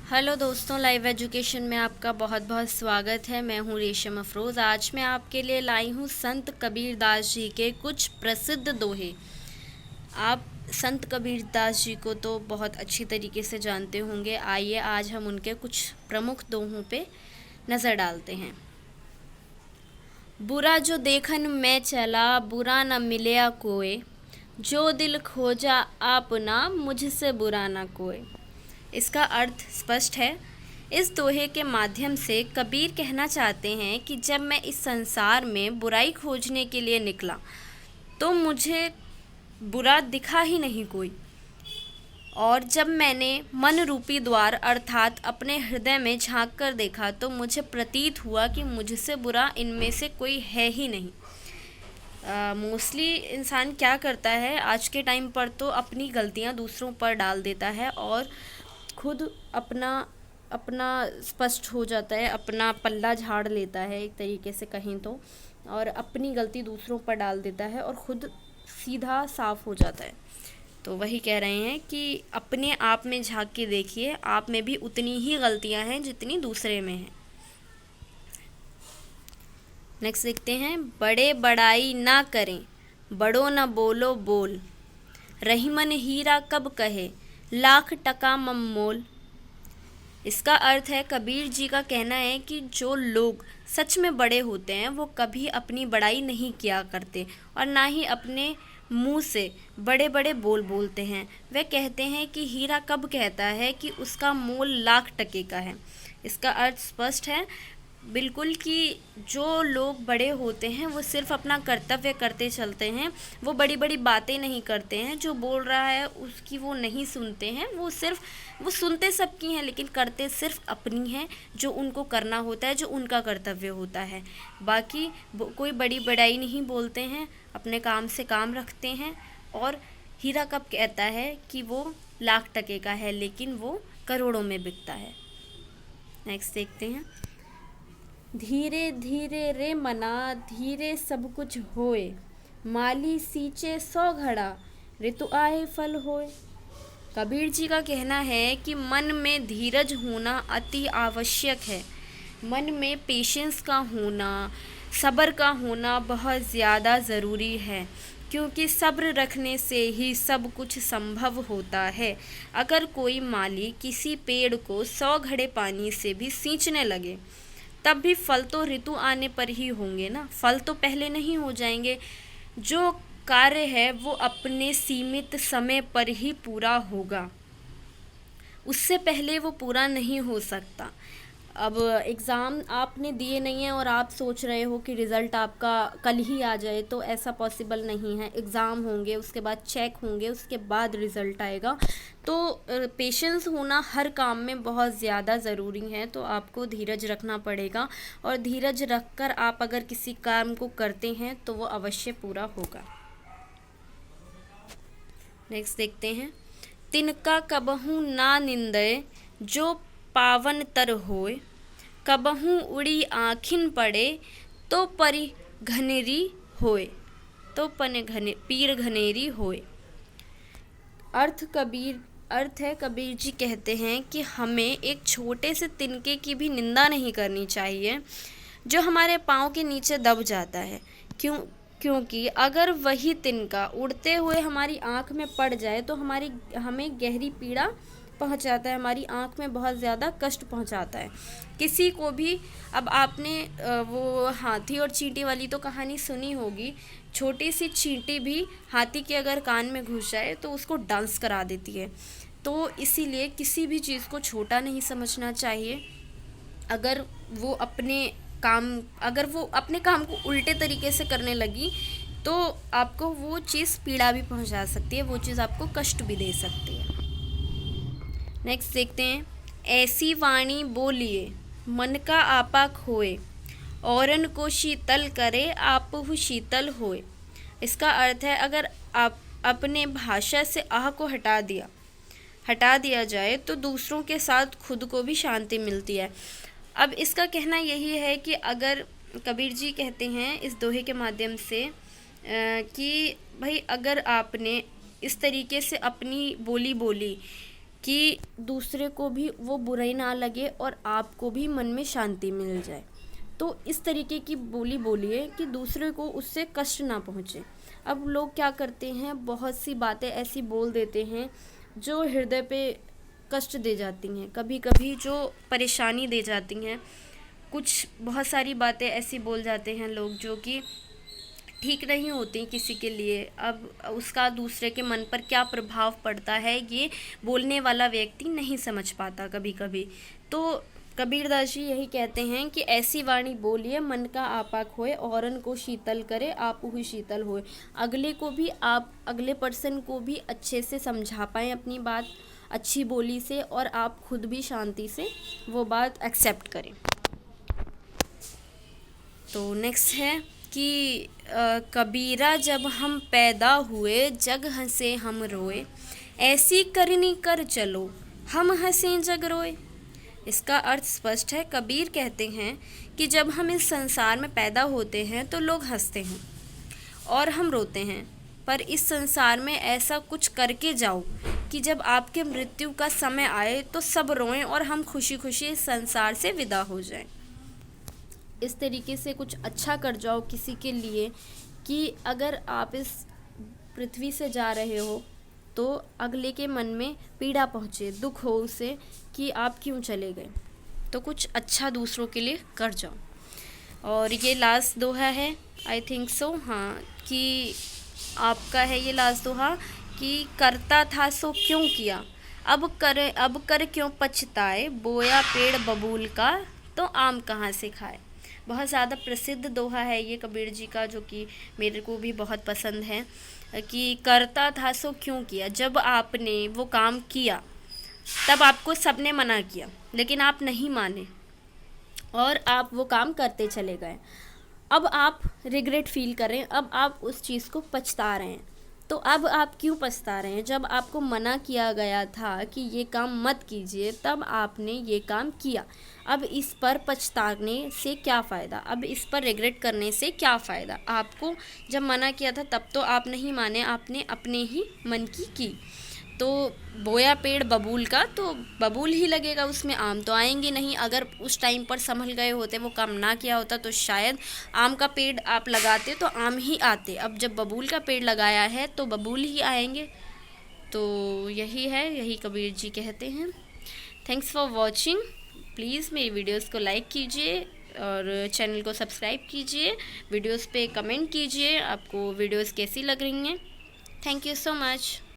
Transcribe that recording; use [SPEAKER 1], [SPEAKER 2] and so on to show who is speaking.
[SPEAKER 1] Hello दोस्तों, live education में आपका बहुत बहुत स्वागत है। मैं हूं रेशम अफरोज़। आज मैं आपके लिए लाई हूं संत कबीरदास जी के कुछ प्रसिद्ध दोहे। आप संत कबीरदास जी को तो बहुत अच्छी तरीके से जानते होंगे। आइए आज हम उनके कुछ प्रमुख दोहों पे नज़र डालते हैं। बुरा जो देखन मैं चला, बुरा न मिलया कोय, जो दिल खोजा आपना, मुझसे बुरा न कोय। इसका अर्थ स्पष्ट है। इस दोहे के माध्यम से कबीर कहना चाहते हैं कि जब मैं इस संसार में बुराई खोजने के लिए निकला तो मुझे बुरा दिखा ही नहीं कोई, और जब मैंने मन रूपी द्वार अर्थात अपने हृदय में झांक कर देखा तो मुझे प्रतीत हुआ कि मुझसे बुरा इनमें से कोई है ही नहीं। मोस्टली इंसान क्या करता है आज के टाइम पर, तो अपनी गलतियां दूसरों पर डाल देता है और खुद अपना स्पष्ट हो जाता है, अपना पल्ला झाड़ लेता है एक तरीके से कहीं तो, और अपनी गलती दूसरों पर डाल देता है और ख़ुद सीधा साफ हो जाता है। तो वही कह रहे हैं कि अपने आप में झांक के देखिए, आप में भी उतनी ही गलतियां हैं जितनी दूसरे में हैं। नेक्स्ट देखते हैं। बड़े बड़ाई ना करें, बड़ो न बोलो बोल, रहीमन हीरा कब कहे, लाख टका मममोल। इसका अर्थ है, कबीर जी का कहना है कि जो लोग सच में बड़े होते हैं वो कभी अपनी बड़ाई नहीं किया करते और ना ही अपने मुंह से बड़े बड़े बोल बोलते हैं। वे कहते हैं कि हीरा कब कहता है कि उसका मोल लाख टके का है। इसका अर्थ स्पष्ट है बिल्कुल कि जो लोग बड़े होते हैं वो सिर्फ अपना कर्तव्य करते चलते हैं, वो बड़ी बड़ी बातें नहीं करते हैं। जो बोल रहा है उसकी वो नहीं सुनते हैं, वो सुनते सबकी हैं लेकिन करते सिर्फ अपनी हैं, जो उनको करना होता है, जो उनका कर्तव्य होता है। बाकी कोई बड़ी बड़ाई नहीं बोलते हैं, अपने काम से काम रखते हैं। और हीरा कब कहता है कि वो लाख टके का है लेकिन वो करोड़ों में बिकता है। नेक्स्ट देखते हैं। धीरे धीरे रे मना, धीरे सब कुछ होए, माली सींचे 100 घड़ा, ऋतु आए फल होए। कबीर जी का कहना है कि मन में धीरज होना अति आवश्यक है। मन में पेशेंस का होना, सब्र का होना बहुत ज़्यादा ज़रूरी है, क्योंकि सब्र रखने से ही सब कुछ संभव होता है। अगर कोई माली किसी पेड़ को 100 घड़े पानी से भी सींचने लगे तब भी फल तो ऋतु आने पर ही होंगे ना, फल तो पहले नहीं हो जाएंगे। जो कार्य है वो अपने सीमित समय पर ही पूरा होगा, उससे पहले वो पूरा नहीं हो सकता। अब एग्ज़ाम आपने दिए नहीं है और आप सोच रहे हो कि रिज़ल्ट आपका कल ही आ जाए, तो ऐसा पॉसिबल नहीं है। एग्ज़ाम होंगे, उसके बाद चेक होंगे, उसके बाद रिज़ल्ट आएगा। तो पेशेंस होना हर काम में बहुत ज़्यादा ज़रूरी है। तो आपको धीरज रखना पड़ेगा और धीरज रखकर आप अगर किसी काम को करते हैं तो वो अवश्य पूरा होगा। नेक्स्ट देखते हैं। तिनका कबहू ना निंदय, जो पावन तर होय, कबहू उड़ी आँखिन पड़े, तो परी घनेरी होय, तो पीर घनेरी होय। अर्थ है, कबीर जी कहते हैं कि हमें एक छोटे से तिनके की भी निंदा नहीं करनी चाहिए जो हमारे पाँव के नीचे दब जाता है। क्योंकि अगर वही तिनका उड़ते हुए हमारी आँख में पड़ जाए तो हमें गहरी पीड़ा पहुंचाता है, हमारी आँख में बहुत ज़्यादा कष्ट पहुंचाता है। किसी को भी, अब आपने वो हाथी और चींटी वाली तो कहानी सुनी होगी। छोटी सी चींटी भी हाथी के अगर कान में घुस जाए तो उसको डांस करा देती है। तो इसीलिए किसी भी चीज़ को छोटा नहीं समझना चाहिए। अगर वो अपने काम को उल्टे तरीके से करने लगी तो आपको वो चीज़ पीड़ा भी पहुंचा सकती है, वो चीज़ आपको कष्ट भी दे सकती है। नेक्स्ट देखते हैं। ऐसी वाणी बोलिए, मन का आपा खोए, औरन को शीतल करे, आपहु शीतल होए। इसका अर्थ है, अगर आप अपने भाषा से आह को हटा दिया जाए तो दूसरों के साथ खुद को भी शांति मिलती है। अब इसका कहना यही है कि अगर कबीर जी कहते हैं इस दोहे के माध्यम से कि भाई अगर आपने इस तरीके से अपनी बोली कि दूसरे को भी वो बुराई ना लगे और आपको भी मन में शांति मिल जाए। तो इस तरीके की बोली बोलिए कि दूसरे को उससे कष्ट ना पहुँचे। अब लोग क्या करते हैं, बहुत सी बातें ऐसी बोल देते हैं जो हृदय पे कष्ट दे जाती हैं, कभी कभी जो परेशानी दे जाती हैं। कुछ बहुत सारी बातें ऐसी बोल जाते हैं लोग जो कि ठीक नहीं होती किसी के लिए। अब उसका दूसरे के मन पर क्या प्रभाव पड़ता है ये बोलने वाला व्यक्ति नहीं समझ पाता कभी कभी। तो कबीरदास जी यही कहते हैं कि ऐसी वाणी बोलिए मन का आपाक होए, औरन को शीतल करे आपू ही शीतल होए। अगले को भी आप अगले पर्सन को भी अच्छे से समझा पाएँ अपनी बात अच्छी बोली से, और आप खुद भी शांति से वो बात एक्सेप्ट करें। तो नेक्स्ट है कि कबीरा जब हम पैदा हुए जग हंसे हम रोए, ऐसी करनी कर चलो हम हंसें जग रोए। इसका अर्थ स्पष्ट है। कबीर कहते हैं कि जब हम इस संसार में पैदा होते हैं तो लोग हंसते हैं और हम रोते हैं, पर इस संसार में ऐसा कुछ करके जाओ कि जब आपके मृत्यु का समय आए तो सब रोएं और हम खुशी खुशी इस संसार से विदा हो जाएं। इस तरीके से कुछ अच्छा कर जाओ किसी के लिए कि अगर आप इस पृथ्वी से जा रहे हो तो अगले के मन में पीड़ा पहुँचे, दुख हो उसे कि आप क्यों चले गए। तो कुछ अच्छा दूसरों के लिए कर जाओ। और ये लास्ट दोहा है, आई थिंक सो, हाँ, कि आपका है ये लास्ट दोहा कि करता था सो क्यों किया, अब कर क्यों पछताए, बोया पेड़ बबूल का तो आम कहाँ से खाए। बहुत ज़्यादा प्रसिद्ध दोहा है ये कबीर जी का, जो कि मेरे को भी बहुत पसंद है। कि करता था सो क्यों किया, जब आपने वो काम किया तब आपको सबने मना किया लेकिन आप नहीं माने और आप वो काम करते चले गए। अब आप रिग्रेट फील करें, अब आप उस चीज़ को पछता रहे हैं। तो अब आप क्यों पछता रहे हैं? जब आपको मना किया गया था कि ये काम मत कीजिए तब आपने ये काम किया। अब इस पर पछताने से क्या फ़ायदा, अब इस पर रिग्रेट करने से क्या फ़ायदा। आपको जब मना किया था तब तो आप नहीं माने, आपने अपने ही मन की। तो बोया पेड़ बबूल का तो बबूल ही लगेगा, उसमें आम तो आएंगे नहीं। अगर उस टाइम पर संभल गए होते, वो काम ना किया होता तो शायद आम का पेड़ आप लगाते तो आम ही आते। अब जब बबूल का पेड़ लगाया है तो बबूल ही आएंगे। तो यही है, यही कबीर जी कहते हैं। Thanks for watching. प्लीज़ मेरी वीडियोस को लाइक कीजिए और चैनल को सब्सक्राइब कीजिए। वीडियोस पे कमेंट कीजिए आपको वीडियोस कैसी लग रही हैं। Thank you so much.